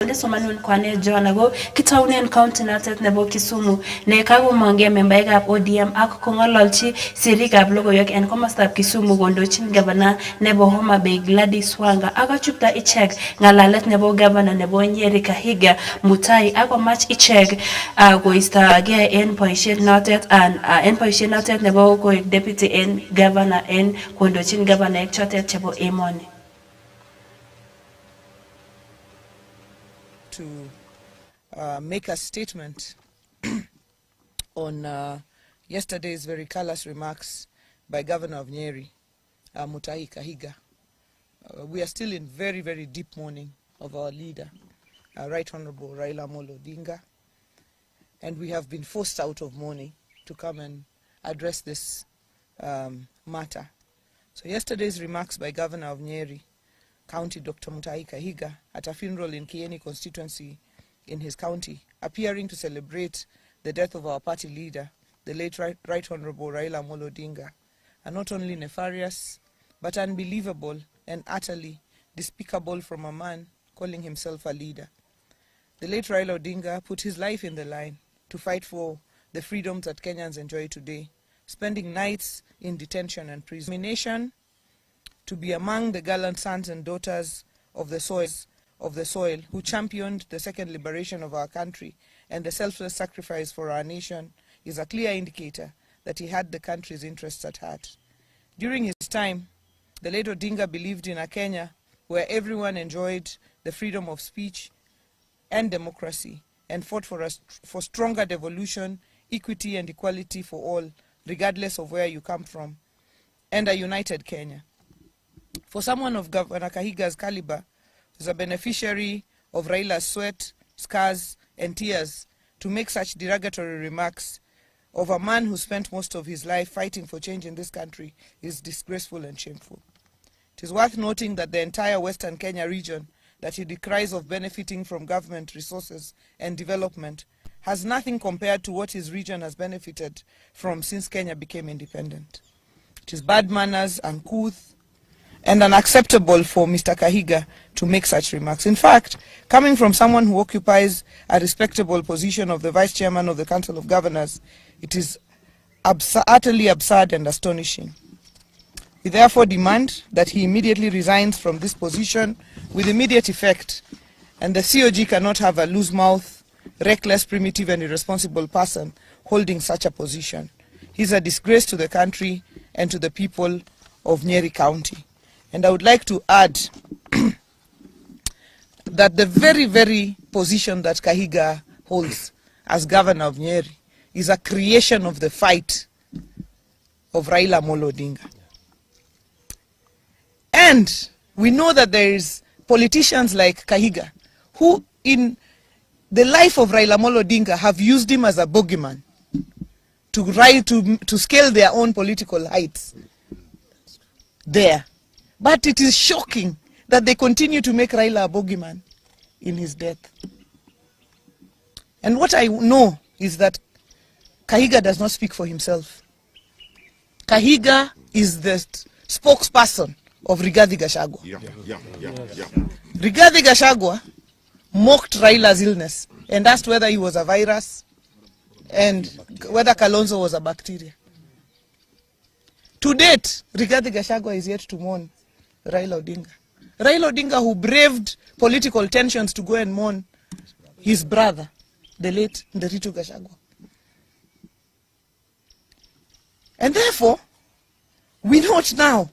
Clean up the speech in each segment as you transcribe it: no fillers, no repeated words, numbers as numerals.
kole somanun kwane John go kitaunen county notet nebo Kisumu ne kagomonge membaekab ODM ak kong'ololchi sirikab logoiwek en komostab Kisumu kondochin gavana nebo Homa Bay Gladys Wanga ak achupta ichek ng'alalet nebo gavana nebo Nyeri Kahiga Mutai ak komach ichek koistogee en boisiet notet nebo koik deputy en gavana en kondochin gavanaek chotet chebo emoni. To make a statement on yesterday's very callous remarks by Governor of Nyeri, Mutai Kahiga. We are still in very, very deep mourning of our leader, Right Honorable Raila Amolo Odinga, and we have been forced out of mourning to come and address this matter. So yesterday's remarks by Governor of Nyeri County, Dr. Mutai Kahiga, at a funeral in Kieni constituency in his county, appearing to celebrate the death of our party leader, the late Right Honorable Raila Amolo Odinga, are not only nefarious, but unbelievable and utterly despicable from a man calling himself a leader. The late Raila Odinga put his life in the line to fight for the freedoms that Kenyans enjoy today, spending nights in detention and prison. To be among the gallant sons and daughters of the soil who championed the second liberation of our country and the selfless sacrifice for our nation is a clear indicator that he had the country's interests at heart. During his time, the late Odinga believed in a Kenya where everyone enjoyed the freedom of speech and democracy and fought for stronger devolution, equity and equality for all, regardless of where you come from, and a united Kenya. For someone of Governor Kahiga's caliber, who's a beneficiary of Raila's sweat, scars, and tears, to make such derogatory remarks of a man who spent most of his life fighting for change in this country is disgraceful and shameful. It is worth noting that the entire Western Kenya region that he decries of benefiting from government resources and development has nothing compared to what his region has benefited from since Kenya became independent. It is bad manners, uncouth, and unacceptable for Mr. Kahiga to make such remarks. In fact, coming from someone who occupies a respectable position of the Vice Chairman of the Council of Governors, it is utterly absurd and astonishing. We therefore demand that he immediately resigns from this position with immediate effect, and the COG cannot have a loose mouth, reckless, primitive, and irresponsible person holding such a position. He's a disgrace to the country and to the people of Nyeri County. And I would like to add that the very, very position that Kahiga holds as governor of Nyeri is a creation of the fight of Raila Amolo Odinga. And we know that there is politicians like Kahiga who in the life of Raila Amolo Odinga have used him as a bogeyman to scale their own political heights there. But it is shocking that they continue to make Raila a bogeyman in his death. And what I know is that Kahiga does not speak for himself. Kahiga is the spokesperson of Rigathi Gachagua. Rigathi Gachagua mocked Raila's illness and asked whether he was a virus and whether Kalonzo was a bacteria. To date, Rigathi Gachagua is yet to mourn Raila Odinga. Raila Odinga, who braved political tensions to go and mourn his brother, the late Nderitu Gachagua. And therefore, we note now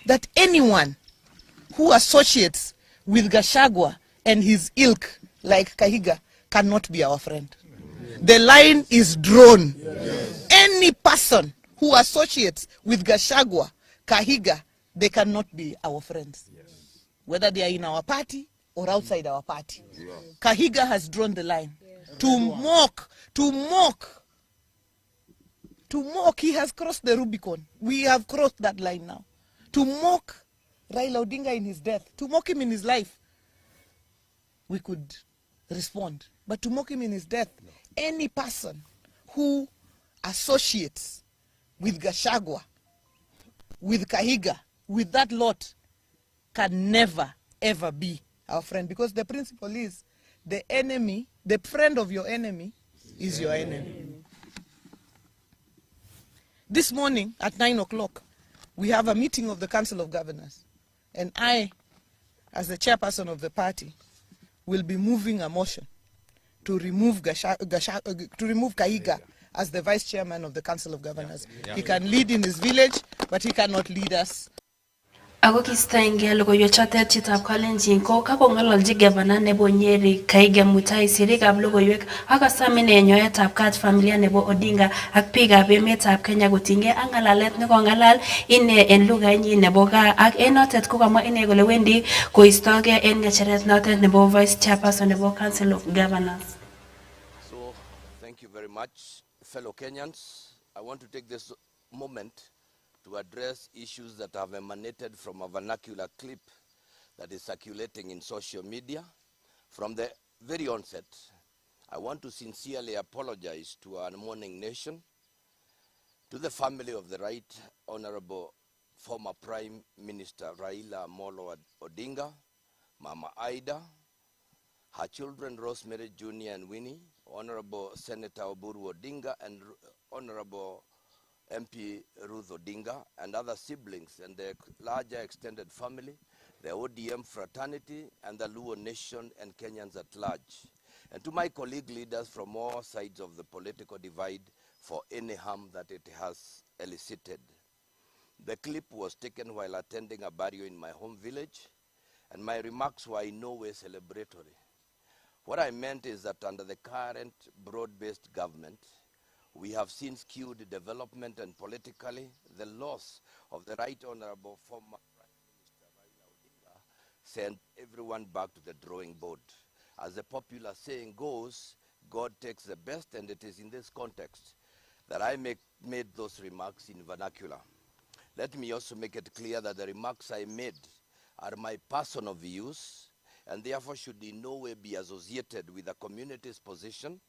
that anyone who associates with Gachagua and his ilk, like Kahiga, cannot be our friend. The line is drawn. Yes. Any person who associates with Gachagua, Kahiga, they cannot be our friends. Yes. Whether they are in our party or outside our party. Yes. Kahiga has drawn the line. Yes. To mock, he has crossed the Rubicon. We have crossed that line now. To mock Raila Odinga in his death, to mock him in his life, we could respond. But to mock him in his death, no. Any person who associates with Gachagua, with Kahiga, with that lot, can never, ever be our friend. Because the principle is the enemy, the friend of your enemy is your enemy. This morning at 9 o'clock, we have a meeting of the Council of Governors. And I, as the chairperson of the party, will be moving a motion to remove Kahiga as the vice chairman of the Council of Governors. He can lead in his village, but he cannot lead us. Ako kistaenge logoiwek chotet chitab Kalenjin ko kakong'ololji gavana nebo Nyeri Kahiga Mutai sirikab logoiwek ak kosamine nyoetab kat familia nebo Odinga ak biikab emetab Kenya kotinygei ak ng'alalet nekong'alal ine en lugainyin nebo gaa ak en notet kokamwa ine kole wendi koistogei en ng'echeret notet nebo vice chairperson nebo Council of Governors. So, thank you very much, fellow Kenyans. I want to take this moment to address issues that have emanated from a vernacular clip that is circulating in social media. From the very onset, I want to sincerely apologize to our mourning nation, to the family of the Right Honorable former Prime Minister Raila Amolo Odinga, Mama Ida, her children Rosemary Jr. and Winnie, Honorable Senator Oburu Odinga, and Honorable MP Ruth Odinga, and other siblings and their larger extended family, the ODM fraternity, and the Luo nation and Kenyans at large. And to my colleague leaders from all sides of the political divide for any harm that it has elicited. The clip was taken while attending a burial in my home village, and my remarks were in no way celebratory. What I meant is that under the current broad-based government, we have seen skewed development, and politically, the loss of the Right Honorable former Prime Minister Raila Odinga sent everyone back to the drawing board. As the popular saying goes, God takes the best, and it is in this context that I made those remarks in vernacular. Let me also make it clear that the remarks I made are my personal views, and therefore should in no way be associated with the community's position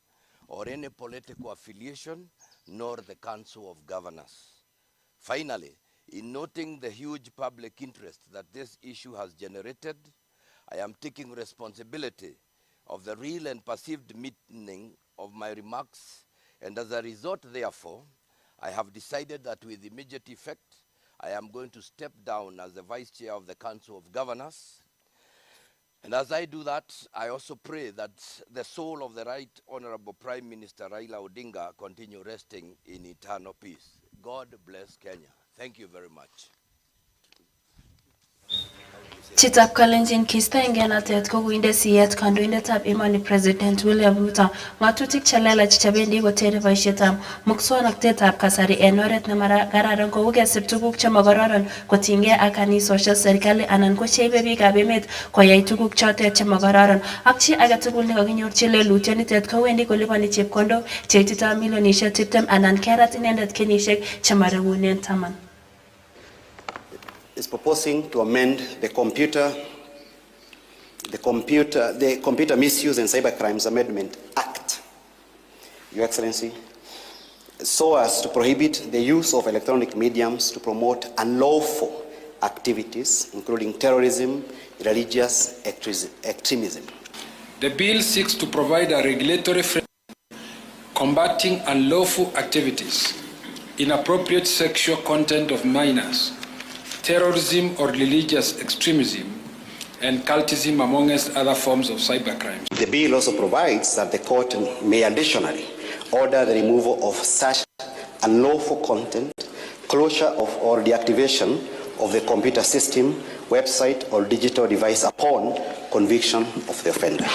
or any political affiliation, nor the Council of Governors. Finally, in noting the huge public interest that this issue has generated, I am taking responsibility of the real and perceived meaning of my remarks, and as a result, therefore, I have decided that with immediate effect, I am going to step down as the Vice Chair of the Council of Governors. And as I do that, I also pray that the soul of the Right Honorable Prime Minister Raila Odinga continue resting in eternal peace. God bless Kenya. Thank you very much. Chitab Kalenjin kistaenge natet ko kuinde siyet kandoindetab emoni President William Ruto ng'atutik chelelach chebendi kotere boisietab muswoknotetab kasari en oret nemakararan kou kesir tuguk chemakororon kotinygei ak kanisosiek serikali anan ko cheibe biikab emet koyai tuguk chotet chemakororon ak chi agetugul nekakinyorchi lelutionitet kowendi koliponi chepkondok cheititoi milionisiek 20 anan kerat inendet kenyisiek chemaregunen 10. Is proposing to amend the Computer Misuse and Cybercrimes Amendment Act, Your Excellency, so as to prohibit the use of electronic mediums to promote unlawful activities, including terrorism, religious extremism. The bill seeks to provide a regulatory framework combating unlawful activities, inappropriate sexual content of minors, terrorism or religious extremism, and cultism, amongst other forms of cybercrime. The bill also provides that the court may additionally order the removal of such unlawful content, closure of or deactivation of the computer system, website, or digital device upon conviction of the offender.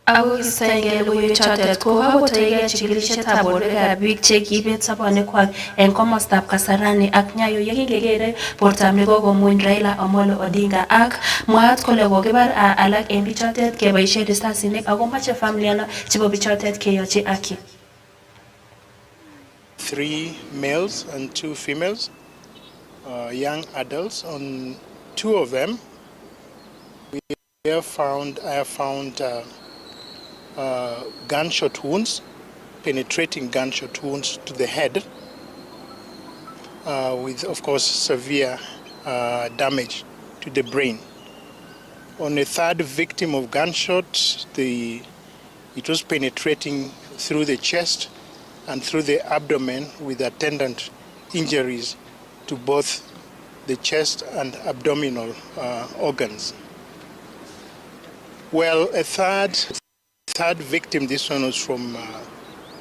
Ako kistaenge logoiwek chotet ko kakotoige chikilisietab borwekab biik chekiibet sobonwekwak en komostab Kasarani ak Nyayo yekingekere bortab nekokomuny Raila Amolo Odinga ak mwaat kole kokibar alak en bichotet keboisien risasinik ako moche familia chebo bichotet keyochi haki. 3 males and 2 females, young adults. On 2 of them, I have found gunshot wounds, penetrating gunshot wounds to the head, with, of course, severe damage to the brain. On a third victim of gunshot, it was penetrating through the chest and through the abdomen with attendant injuries to both the chest and abdominal organs. Well, a third victim, this one was from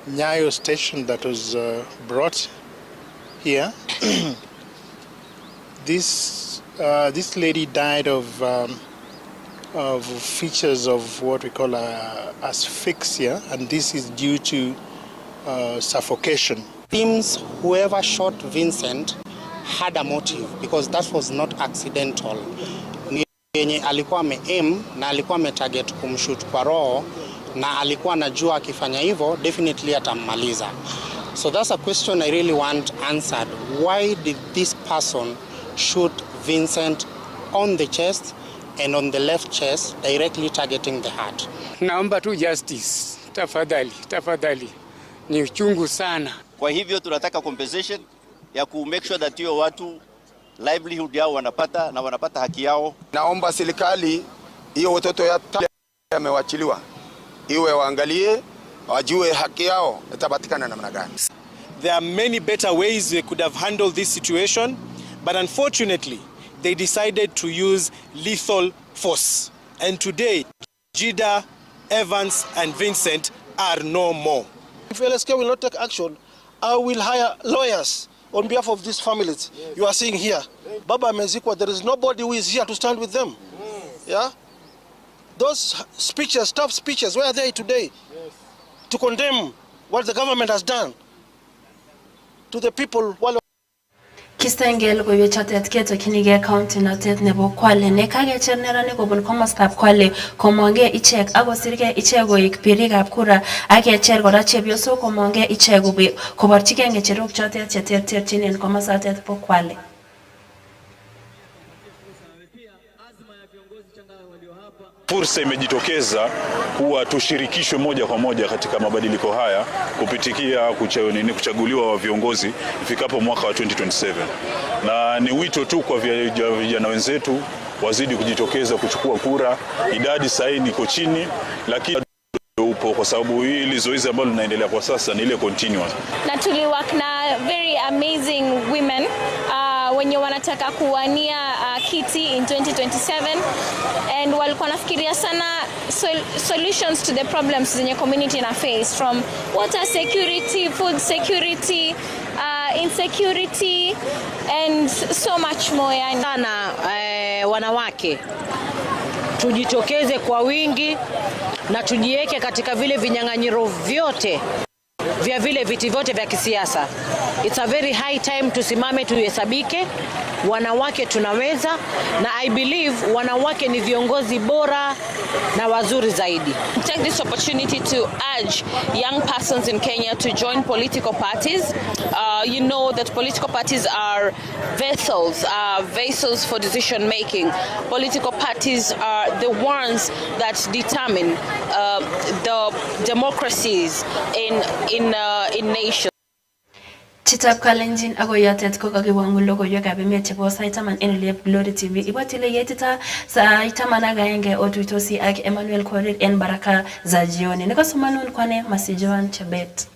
Nyayo station that was brought here. This lady died of features of what we call asphyxia, and this is due to suffocation. Seems whoever shot Vincent had a motive, because that was not accidental. Yenye alikuwa ame-aim na alikuwa ame-target kumshoot kwa roho, na alikuwa anajua akifanya hivyo definitely atammaliza. So that's a question I really want answered. Why did this person shoot Vincent on the chest and on the left chest, directly targeting the heart? Naomba tu justice, tafadhali. Ni uchungu sana. Kwa hivyo tunataka compensation ya ku make sure that hiyo watu livelihood yao wanapata haki yao. Naomba serikali hiyo watoto yamewachiliwa iwe waangalie wajue haki yao itapatikana namna gani. There are many better ways they could have handled this situation, but unfortunately they decided to use lethal force. And today Jida, Evans and Vincent are no more. If LSK will not take action, I will hire lawyers on behalf of these families. Yes. You are seeing here, Baba Mezikwa, there is nobody who is here to stand with them. Yeah? Those speeches, tough speeches, where are they today? Yes. To condemn what the government has done to the people. Kistengel ko yechatet keto kinige county notet nebo Kwale ne kage chernera ne kobun komostab Kwale komonge ichek agosirge ichek koik birikab kura akecher kora chepyosok komonge ichek koborchige ngecherok chotet cheterterchin en komosatet bo Kwale. Fursa imejitokeza kuwa tushirikishwe moja kwa moja katika mabadiliko haya kupitikia kuchaguliwa wa viongozi ifikapo mwaka wa 2027. Na ni wito tu kwa vijana wenzetu wazidi kujitokeza kuchukua kura. Idadi sahihi iko chini, lakini upo kwa sababu hili zoezi ambalo linaendelea kwa sasa ni ile continuous. Na tuliwork na very amazing women wenye wanataka kuwania kiti in 2027, and walikuwa nafikiria sana solutions to the problems zenye community na face, from water security, food security, insecurity and so much more. Sana wanawake tujitokeze kwa wingi na tujiweke katika vile vinyang'anyiro vyote vya vile viti vyote vya kisiasa. It's a very high time tusimame tuhesabike. Wanawake tunaweza, na I believe wanawake ni viongozi bora na wazuri zaidi. Take this opportunity to urge young persons in Kenya to join political parties. You know that political parties are vessels for decision making. Political parties are the ones that determine the democracies in nations. Chitab Kalenjin ako yatet ko kakiwangu logoiwekab emet chebo sait taman en Oliep Glory TV. Ibwatile yetita sait taman ak aenge otuitosi ak Emmanuel Korir en Baraka za jioni. Nikasomanun kwane Masijoan Chebet.